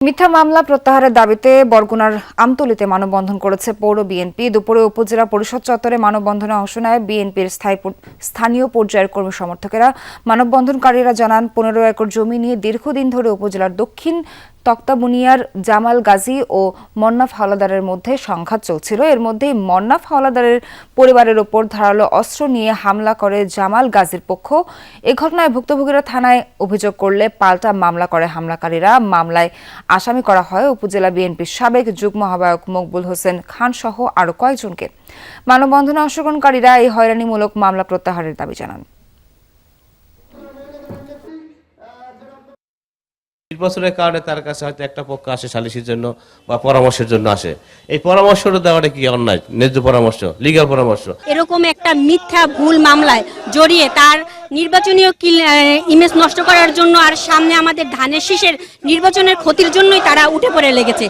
মিথ্যা মামলা প্রত্যাহারের দাবিতে বরগুনার আমতলীতে মানববন্ধন করেছে পৌর বিএনপি। দুপুরে উপজেলা পরিষদ চত্বরে মানববন্ধনে অংশ নেয় বিএনপির স্থানীয় পর্যায়ের কর্মী সমর্থকেরা। মানববন্ধনকারীরা জানান, 15 একর জমি নিয়ে দীর্ঘদিন ধরে উপজেলার দক্ষিণ তক্তাবুনিয়ার জামাল গাজী ও মন্নাফ হাওলাদারের মধ্যে সংঘাত চলছিল। এর মধ্যেই মন্নাফ হাওলাদারের পরিবারের ওপর ধারালো অস্ত্র নিয়ে হামলা করে জামাল গাজীর পক্ষ। এ ঘটনায় ভুক্তভোগীরা থানায় অভিযোগ করলে পাল্টা মামলা করে হামলাকারীরা। মামলায় আসামি করা হয় উপজেলা বিএনপির সাবেক যুগ্ম আহ্বায়ক মকবুল হোসেন খান সহ আরও কয়েকজনকে। মানববন্ধনে অংশগ্রহণকারীরা এই হয়রানিমূলক মামলা প্রত্যাহারের দাবি জানান। নির্বাচনের কারণে তার কাছে হয়তো একটা পক্ষ আসে সালিসির জন্য বা পরামর্শের জন্য আসে। এই পরামর্শটা দেওয়াটা কি অন্যায়? ন্যায্য পরামর্শ, লিগ্যাল পরামর্শ। এরকম একটা মিথ্যা ভুল মামলায় জড়িয়ে তার নির্বাচনীয় ইমেজ নষ্ট করার জন্য আর সামনে আমাদের ধানের শীষের নির্বাচনের ক্ষতির জন্যই তারা উঠে পড়ে লেগেছে।